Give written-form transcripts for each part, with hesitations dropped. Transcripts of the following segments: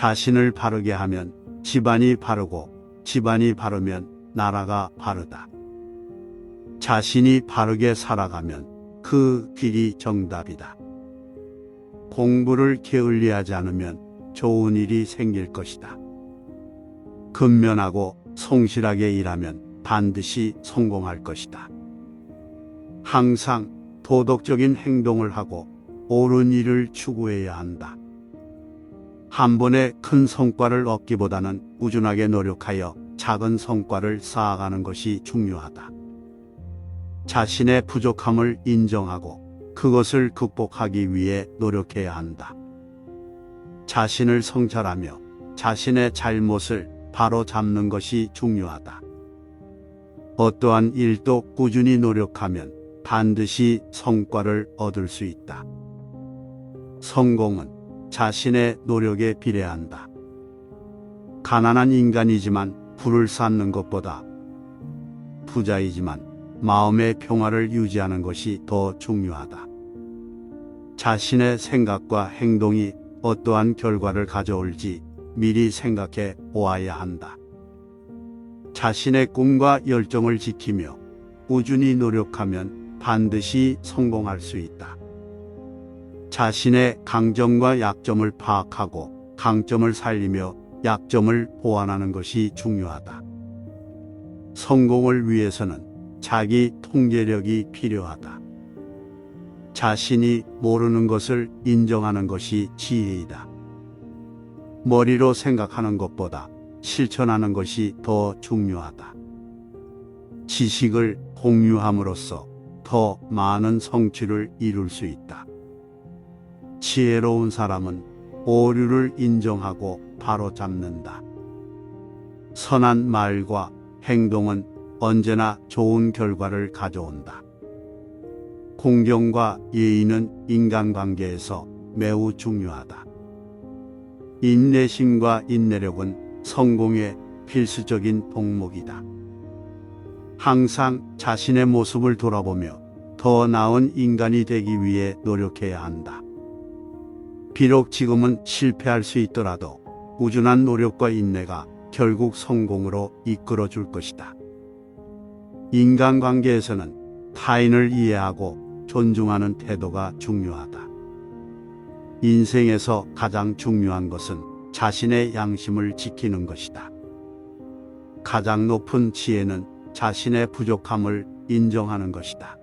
자신을 바르게 하면 집안이 바르고 집안이 바르면 나라가 바르다. 자신이 바르게 살아가면 그 길이 정답이다. 공부를 게을리하지 않으면 좋은 일이 생길 것이다. 근면하고 성실하게 일하면 반드시 성공할 것이다. 항상 도덕적인 행동을 하고 옳은 일을 추구해야 한다. 한 번에 큰 성과를 얻기보다는 꾸준하게 노력하여 작은 성과를 쌓아가는 것이 중요하다. 자신의 부족함을 인정하고 그것을 극복하기 위해 노력해야 한다. 자신을 성찰하며 자신의 잘못을 바로 잡는 것이 중요하다. 어떠한 일도 꾸준히 노력하면 반드시 성과를 얻을 수 있다. 성공은 자신의 노력에 비례한다. 가난한 인간이지만 부를 쌓는 것보다 부자이지만 마음의 평화를 유지하는 것이 더 중요하다. 자신의 생각과 행동이 어떠한 결과를 가져올지 미리 생각해 보아야 한다. 자신의 꿈과 열정을 지키며 꾸준히 노력하면 반드시 성공할 수 있다. 자신의 강점과 약점을 파악하고 강점을 살리며 약점을 보완하는 것이 중요하다. 성공을 위해서는 자기 통제력이 필요하다. 자신이 모르는 것을 인정하는 것이 지혜이다. 머리로 생각하는 것보다 실천하는 것이 더 중요하다. 지식을 공유함으로써 더 많은 성취를 이룰 수 있다. 지혜로운 사람은 오류를 인정하고 바로잡는다. 선한 말과 행동은 언제나 좋은 결과를 가져온다. 공경과 예의는 인간관계에서 매우 중요하다. 인내심과 인내력은 성공의 필수적인 덕목이다. 항상 자신의 모습을 돌아보며 더 나은 인간이 되기 위해 노력해야 한다. 비록 지금은 실패할 수 있더라도 꾸준한 노력과 인내가 결국 성공으로 이끌어 줄 것이다. 인간관계에서는 타인을 이해하고 존중하는 태도가 중요하다. 인생에서 가장 중요한 것은 자신의 양심을 지키는 것이다. 가장 높은 지혜는 자신의 부족함을 인정하는 것이다.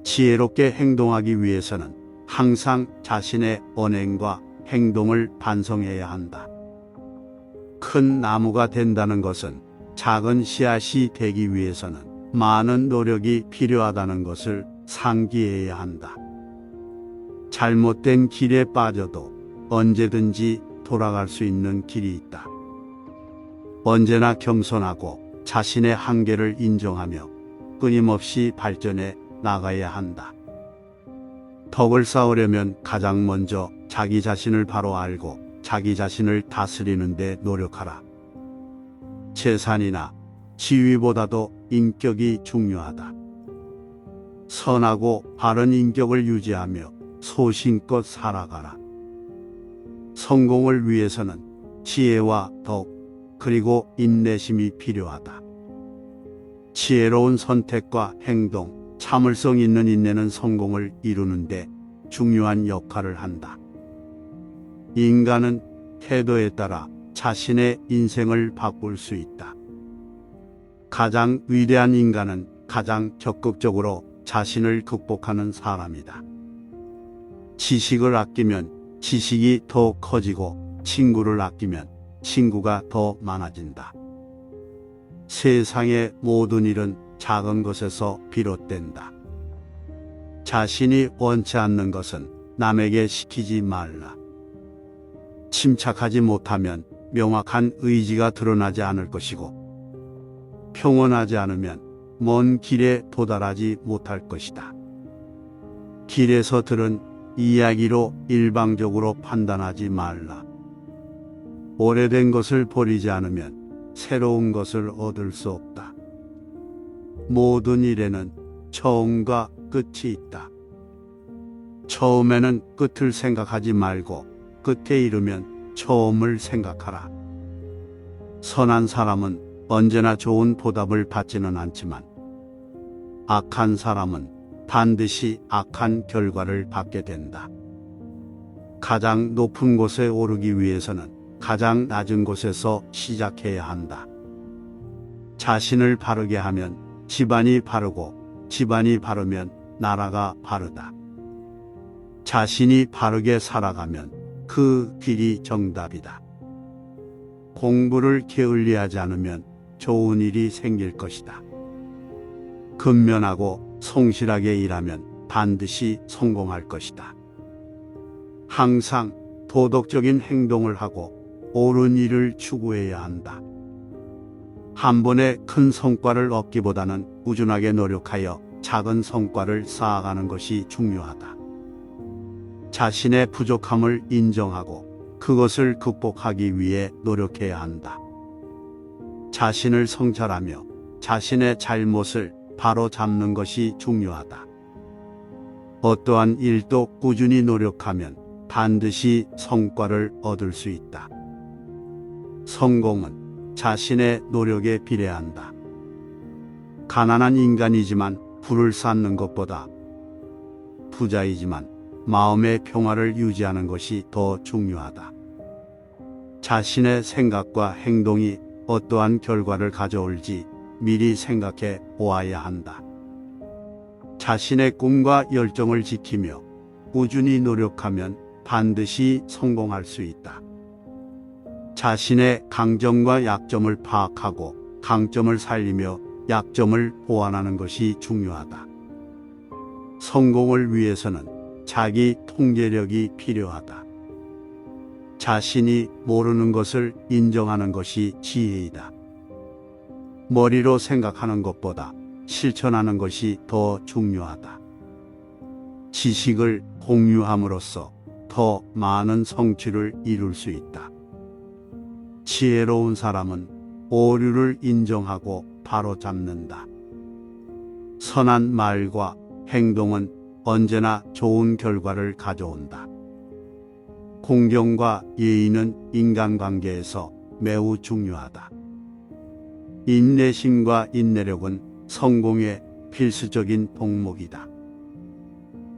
지혜롭게 행동하기 위해서는 항상 자신의 언행과 행동을 반성해야 한다. 큰 나무가 된다는 것은 작은 씨앗이 되기 위해서는 많은 노력이 필요하다는 것을 상기해야 한다. 잘못된 길에 빠져도 언제든지 돌아갈 수 있는 길이 있다. 언제나 겸손하고 자신의 한계를 인정하며 끊임없이 발전해 나가야 한다. 덕을 쌓으려면 가장 먼저 자기 자신을 바로 알고 자기 자신을 다스리는 데 노력하라. 재산이나 지위보다도 인격이 중요하다. 선하고 바른 인격을 유지하며 소신껏 살아가라. 성공을 위해서는 지혜와 덕, 그리고 인내심이 필요하다. 지혜로운 선택과 행동, 참을성 있는 인내는 성공을 이루는데 중요한 역할을 한다. 인간은 태도에 따라 자신의 인생을 바꿀 수 있다. 가장 위대한 인간은 가장 적극적으로 자신을 극복하는 사람이다. 지식을 아끼면 지식이 더 커지고 친구를 아끼면 친구가 더 많아진다. 세상의 모든 일은 작은 것에서 비롯된다. 자신이 원치 않는 것은 남에게 시키지 말라. 침착하지 못하면 명확한 의지가 드러나지 않을 것이고, 평온하지 않으면 먼 길에 도달하지 못할 것이다. 길에서 들은 이야기로 일방적으로 판단하지 말라. 오래된 것을 버리지 않으면 새로운 것을 얻을 수 없다. 모든 일에는 처음과 끝이 있다. 처음에는 끝을 생각하지 말고 끝에 이르면 처음을 생각하라. 선한 사람은 언제나 좋은 보답을 받지는 않지만 악한 사람은 반드시 악한 결과를 받게 된다. 가장 높은 곳에 오르기 위해서는 가장 낮은 곳에서 시작해야 한다. 자신을 바르게 하면 집안이 바르고 집안이 바르면 나라가 바르다. 자신이 바르게 살아가면 그 길이 정답이다. 공부를 게을리하지 않으면 좋은 일이 생길 것이다. 근면하고 성실하게 일하면 반드시 성공할 것이다. 항상 도덕적인 행동을 하고 옳은 일을 추구해야 한다. 한 번에 큰 성과를 얻기보다는 꾸준하게 노력하여 작은 성과를 쌓아가는 것이 중요하다. 자신의 부족함을 인정하고 그것을 극복하기 위해 노력해야 한다. 자신을 성찰하며 자신의 잘못을 바로 잡는 것이 중요하다. 어떠한 일도 꾸준히 노력하면 반드시 성과를 얻을 수 있다. 성공은 자신의 노력에 비례한다. 가난한 인간이지만 부를 쌓는 것보다 부자이지만 마음의 평화를 유지하는 것이 더 중요하다. 자신의 생각과 행동이 어떠한 결과를 가져올지 미리 생각해 보아야 한다. 자신의 꿈과 열정을 지키며 꾸준히 노력하면 반드시 성공할 수 있다. 자신의 강점과 약점을 파악하고 강점을 살리며 약점을 보완하는 것이 중요하다. 성공을 위해서는 자기 통제력이 필요하다. 자신이 모르는 것을 인정하는 것이 지혜이다. 머리로 생각하는 것보다 실천하는 것이 더 중요하다. 지식을 공유함으로써 더 많은 성취를 이룰 수 있다. 지혜로운 사람은 오류를 인정하고 바로잡는다. 선한 말과 행동은 언제나 좋은 결과를 가져온다. 공경과 예의는 인간관계에서 매우 중요하다. 인내심과 인내력은 성공의 필수적인 덕목이다.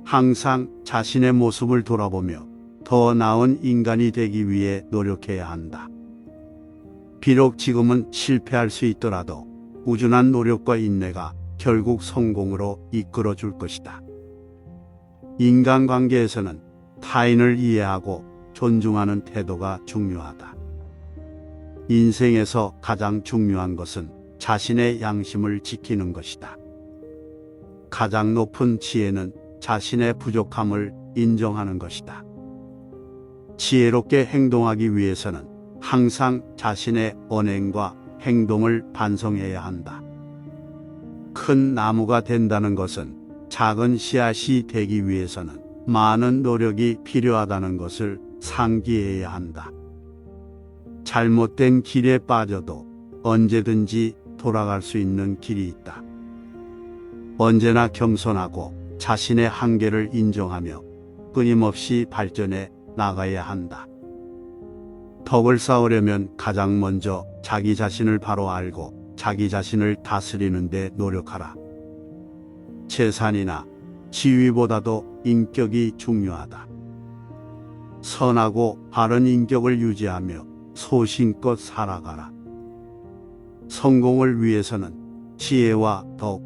항상 자신의 모습을 돌아보며 더 나은 인간이 되기 위해 노력해야 한다. 비록 지금은 실패할 수 있더라도 꾸준한 노력과 인내가 결국 성공으로 이끌어 줄 것이다. 인간관계에서는 타인을 이해하고 존중하는 태도가 중요하다. 인생에서 가장 중요한 것은 자신의 양심을 지키는 것이다. 가장 높은 지혜는 자신의 부족함을 인정하는 것이다. 지혜롭게 행동하기 위해서는 항상 자신의 언행과 행동을 반성해야 한다. 큰 나무가 된다는 것은 작은 씨앗이 되기 위해서는 많은 노력이 필요하다는 것을 상기해야 한다. 잘못된 길에 빠져도 언제든지 돌아갈 수 있는 길이 있다. 언제나 겸손하고 자신의 한계를 인정하며 끊임없이 발전해 나가야 한다. 덕을 쌓으려면 가장 먼저 자기 자신을 바로 알고 자기 자신을 다스리는 데 노력하라. 재산이나 지위보다도 인격이 중요하다. 선하고 바른 인격을 유지하며 소신껏 살아가라. 성공을 위해서는 지혜와 덕,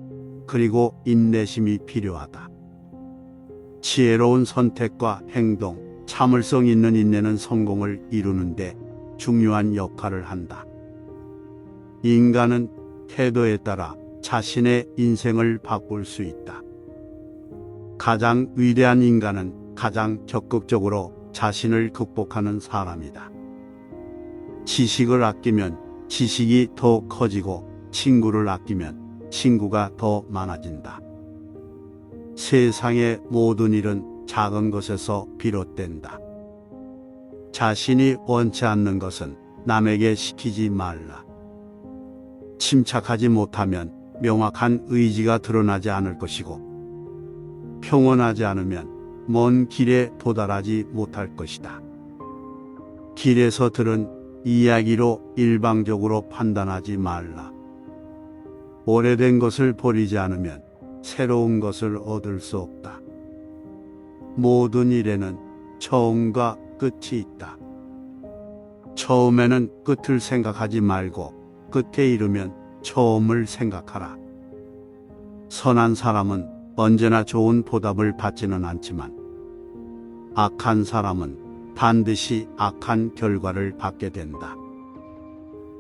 그리고 인내심이 필요하다. 지혜로운 선택과 행동, 참을성 있는 인내는 성공을 이루는데 중요한 역할을 한다. 인간은 태도에 따라 자신의 인생을 바꿀 수 있다. 가장 위대한 인간은 가장 적극적으로 자신을 극복하는 사람이다. 지식을 아끼면 지식이 더 커지고 친구를 아끼면 친구가 더 많아진다. 세상의 모든 일은 작은 것에서 비롯된다. 자신이 원치 않는 것은 남에게 시키지 말라. 침착하지 못하면 명확한 의지가 드러나지 않을 것이고, 평온하지 않으면 먼 길에 도달하지 못할 것이다. 길에서 들은 이야기로 일방적으로 판단하지 말라. 오래된 것을 버리지 않으면 새로운 것을 얻을 수 없다. 모든 일에는 처음과 끝이 있다. 처음에는 끝을 생각하지 말고 끝에 이르면 처음을 생각하라. 선한 사람은 언제나 좋은 보답을 받지는 않지만 악한 사람은 반드시 악한 결과를 받게 된다.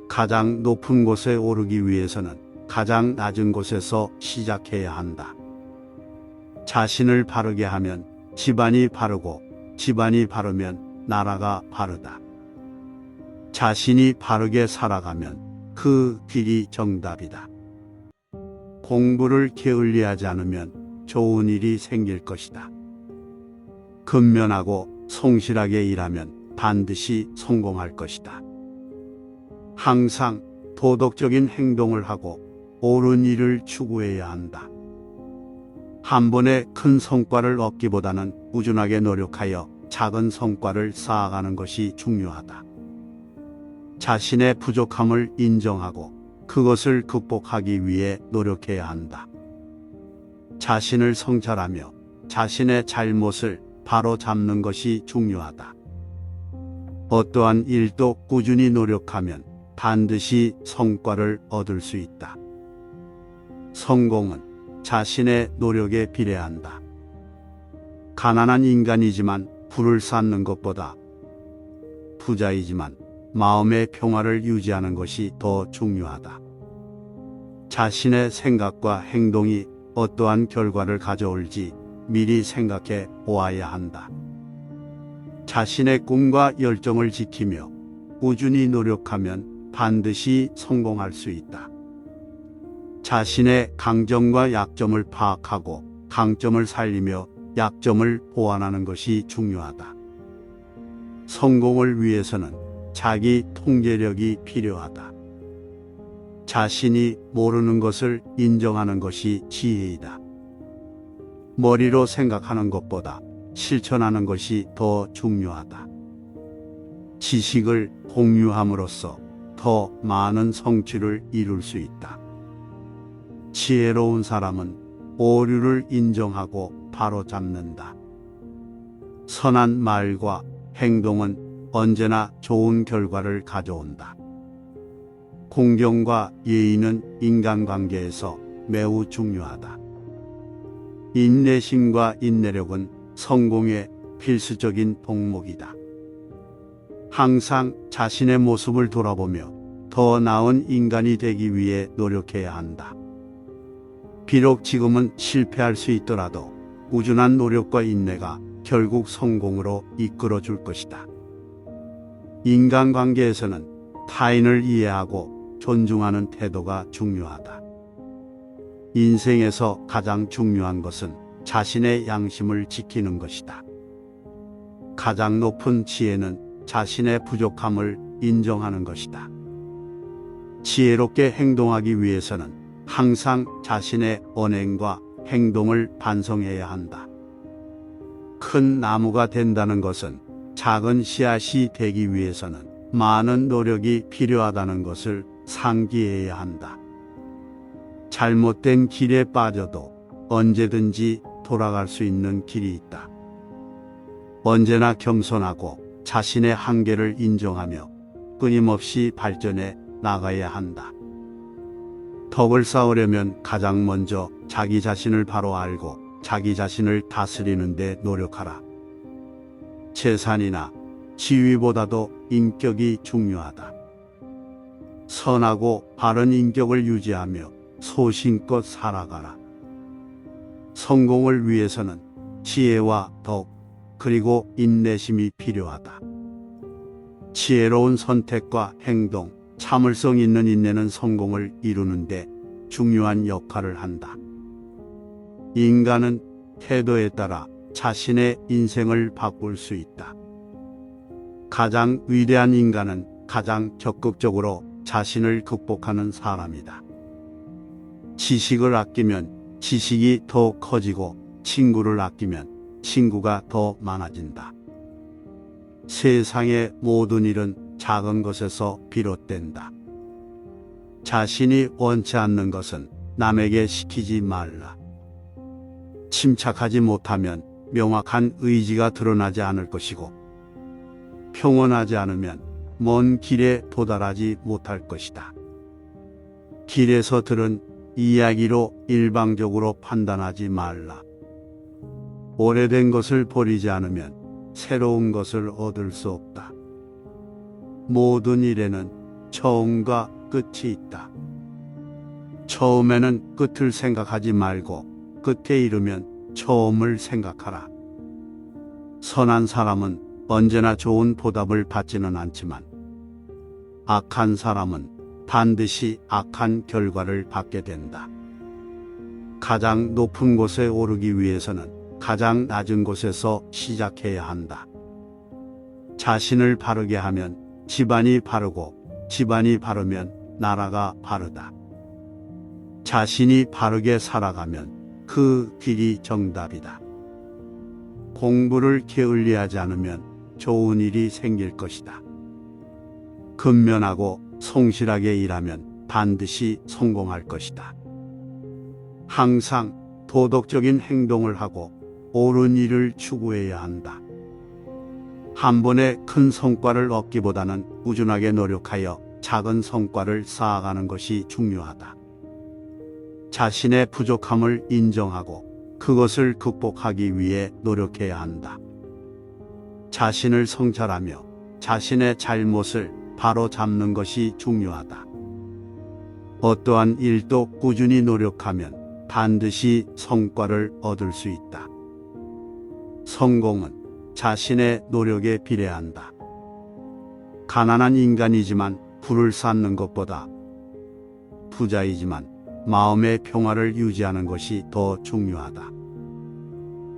가장 높은 곳에 오르기 위해서는 가장 낮은 곳에서 시작해야 한다. 자신을 바르게 하면 집안이 바르고 집안이 바르면 나라가 바르다. 자신이 바르게 살아가면 그 길이 정답이다. 공부를 게을리하지 않으면 좋은 일이 생길 것이다. 근면하고 성실하게 일하면 반드시 성공할 것이다. 항상 도덕적인 행동을 하고 옳은 일을 추구해야 한다. 한 번에 큰 성과를 얻기보다는 꾸준하게 노력하여 작은 성과를 쌓아가는 것이 중요하다. 자신의 부족함을 인정하고 그것을 극복하기 위해 노력해야 한다. 자신을 성찰하며 자신의 잘못을 바로 잡는 것이 중요하다. 어떠한 일도 꾸준히 노력하면 반드시 성과를 얻을 수 있다. 성공은 자신의 노력에 비례한다. 가난한 인간이지만 부를 쌓는 것보다 부자이지만 마음의 평화를 유지하는 것이 더 중요하다. 자신의 생각과 행동이 어떠한 결과를 가져올지 미리 생각해 보아야 한다. 자신의 꿈과 열정을 지키며 꾸준히 노력하면 반드시 성공할 수 있다. 자신의 강점과 약점을 파악하고 강점을 살리며 약점을 보완하는 것이 중요하다. 성공을 위해서는 자기 통제력이 필요하다. 자신이 모르는 것을 인정하는 것이 지혜이다. 머리로 생각하는 것보다 실천하는 것이 더 중요하다. 지식을 공유함으로써 더 많은 성취를 이룰 수 있다. 지혜로운 사람은 오류를 인정하고 바로잡는다. 선한 말과 행동은 언제나 좋은 결과를 가져온다. 공경과 예의는 인간관계에서 매우 중요하다. 인내심과 인내력은 성공의 필수적인 덕목이다. 항상 자신의 모습을 돌아보며 더 나은 인간이 되기 위해 노력해야 한다. 비록 지금은 실패할 수 있더라도 꾸준한 노력과 인내가 결국 성공으로 이끌어 줄 것이다. 인간관계에서는 타인을 이해하고 존중하는 태도가 중요하다. 인생에서 가장 중요한 것은 자신의 양심을 지키는 것이다. 가장 높은 지혜는 자신의 부족함을 인정하는 것이다. 지혜롭게 행동하기 위해서는 항상 자신의 언행과 행동을 반성해야 한다. 큰 나무가 된다는 것은 작은 씨앗이 되기 위해서는 많은 노력이 필요하다는 것을 상기해야 한다. 잘못된 길에 빠져도 언제든지 돌아갈 수 있는 길이 있다. 언제나 겸손하고 자신의 한계를 인정하며 끊임없이 발전해 나가야 한다. 덕을 쌓으려면 가장 먼저 자기 자신을 바로 알고 자기 자신을 다스리는 데 노력하라. 재산이나 지위보다도 인격이 중요하다. 선하고 바른 인격을 유지하며 소신껏 살아가라. 성공을 위해서는 지혜와 덕, 그리고 인내심이 필요하다. 지혜로운 선택과 행동, 참을성 있는 인내는 성공을 이루는데 중요한 역할을 한다. 인간은 태도에 따라 자신의 인생을 바꿀 수 있다. 가장 위대한 인간은 가장 적극적으로 자신을 극복하는 사람이다. 지식을 아끼면 지식이 더 커지고 친구를 아끼면 친구가 더 많아진다. 세상의 모든 일은 작은 것에서 비롯된다. 자신이 원치 않는 것은 남에게 시키지 말라. 침착하지 못하면 명확한 의지가 드러나지 않을 것이고, 평온하지 않으면 먼 길에 도달하지 못할 것이다. 길에서 들은 이야기로 일방적으로 판단하지 말라. 오래된 것을 버리지 않으면 새로운 것을 얻을 수 없다. 모든 일에는 처음과 끝이 있다. 처음에는 끝을 생각하지 말고 끝에 이르면 처음을 생각하라. 선한 사람은 언제나 좋은 보답을 받지는 않지만 악한 사람은 반드시 악한 결과를 받게 된다. 가장 높은 곳에 오르기 위해서는 가장 낮은 곳에서 시작해야 한다. 자신을 바르게 하면 집안이 바르고, 집안이 바르면 나라가 바르다. 자신이 바르게 살아가면 그 길이 정답이다. 공부를 게을리하지 않으면 좋은 일이 생길 것이다. 근면하고 성실하게 일하면 반드시 성공할 것이다. 항상 도덕적인 행동을 하고 옳은 일을 추구해야 한다. 한 번에 큰 성과를 얻기보다는 꾸준하게 노력하여 작은 성과를 쌓아가는 것이 중요하다. 자신의 부족함을 인정하고 그것을 극복하기 위해 노력해야 한다. 자신을 성찰하며 자신의 잘못을 바로 잡는 것이 중요하다. 어떠한 일도 꾸준히 노력하면 반드시 성과를 얻을 수 있다. 성공은 자신의 노력에 비례한다. 가난한 인간이지만 부를 쌓는 것보다 부자이지만 마음의 평화를 유지하는 것이 더 중요하다.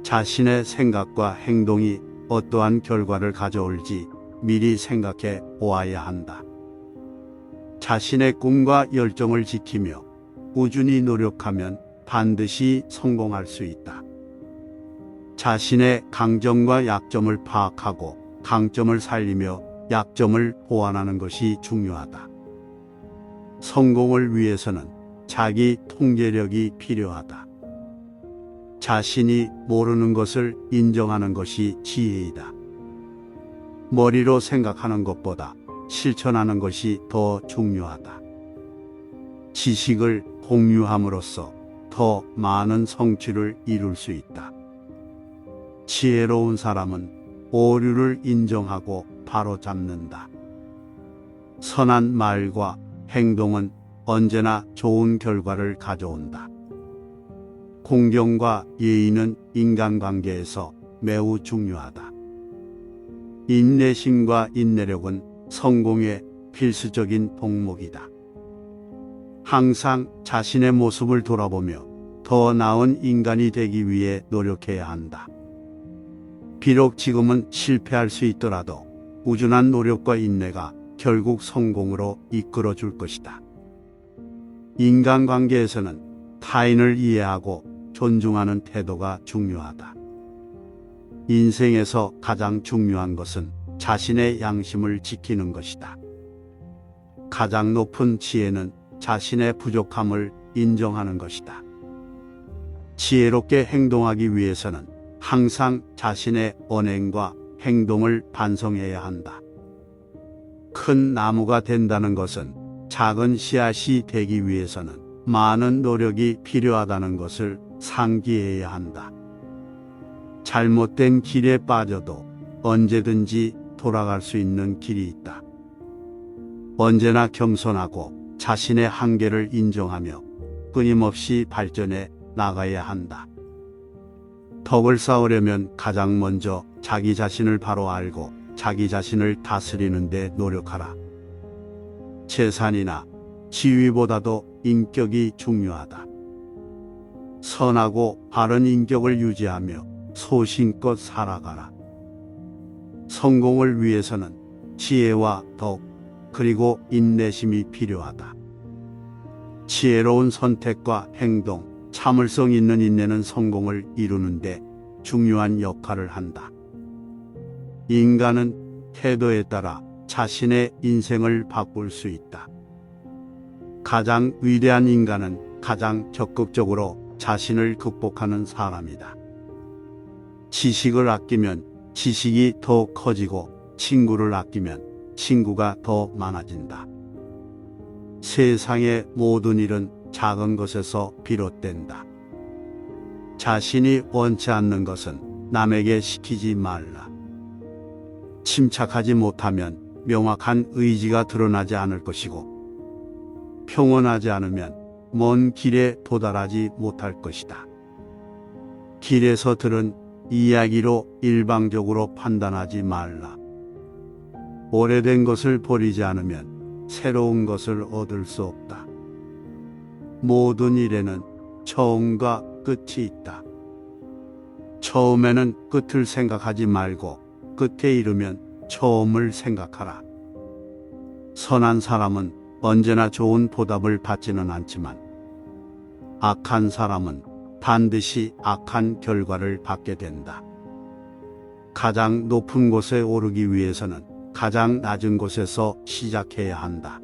자신의 생각과 행동이 어떠한 결과를 가져올지 미리 생각해 보아야 한다. 자신의 꿈과 열정을 지키며 꾸준히 노력하면 반드시 성공할 수 있다. 자신의 강점과 약점을 파악하고 강점을 살리며 약점을 보완하는 것이 중요하다. 성공을 위해서는 자기 통제력이 필요하다. 자신이 모르는 것을 인정하는 것이 지혜이다. 머리로 생각하는 것보다 실천하는 것이 더 중요하다. 지식을 공유함으로써 더 많은 성취를 이룰 수 있다. 지혜로운 사람은 오류를 인정하고 바로잡는다. 선한 말과 행동은 언제나 좋은 결과를 가져온다. 공경과 예의는 인간관계에서 매우 중요하다. 인내심과 인내력은 성공의 필수적인 덕목이다. 항상 자신의 모습을 돌아보며 더 나은 인간이 되기 위해 노력해야 한다. 비록 지금은 실패할 수 있더라도 꾸준한 노력과 인내가 결국 성공으로 이끌어 줄 것이다. 인간관계에서는 타인을 이해하고 존중하는 태도가 중요하다. 인생에서 가장 중요한 것은 자신의 양심을 지키는 것이다. 가장 높은 지혜는 자신의 부족함을 인정하는 것이다. 지혜롭게 행동하기 위해서는 항상 자신의 언행과 행동을 반성해야 한다. 큰 나무가 된다는 것은 작은 씨앗이 되기 위해서는 많은 노력이 필요하다는 것을 상기해야 한다. 잘못된 길에 빠져도 언제든지 돌아갈 수 있는 길이 있다. 언제나 겸손하고 자신의 한계를 인정하며 끊임없이 발전해 나가야 한다. 덕을 쌓으려면 가장 먼저 자기 자신을 바로 알고 자기 자신을 다스리는 데 노력하라. 재산이나 지위보다도 인격이 중요하다. 선하고 바른 인격을 유지하며 소신껏 살아가라. 성공을 위해서는 지혜와 덕, 그리고 인내심이 필요하다. 지혜로운 선택과 행동, 참을성 있는 인내는 성공을 이루는데 중요한 역할을 한다. 인간은 태도에 따라 자신의 인생을 바꿀 수 있다. 가장 위대한 인간은 가장 적극적으로 자신을 극복하는 사람이다. 지식을 아끼면 지식이 더 커지고 친구를 아끼면 친구가 더 많아진다. 세상의 모든 일은 작은 것에서 비롯된다. 자신이 원치 않는 것은 남에게 시키지 말라. 침착하지 못하면 명확한 의지가 드러나지 않을 것이고, 평온하지 않으면 먼 길에 도달하지 못할 것이다. 길에서 들은 이야기로 일방적으로 판단하지 말라. 오래된 것을 버리지 않으면 새로운 것을 얻을 수 없다. 모든 일에는 처음과 끝이 있다. 처음에는 끝을 생각하지 말고 끝에 이르면 처음을 생각하라. 선한 사람은 언제나 좋은 보답을 받지는 않지만 악한 사람은 반드시 악한 결과를 받게 된다. 가장 높은 곳에 오르기 위해서는 가장 낮은 곳에서 시작해야 한다.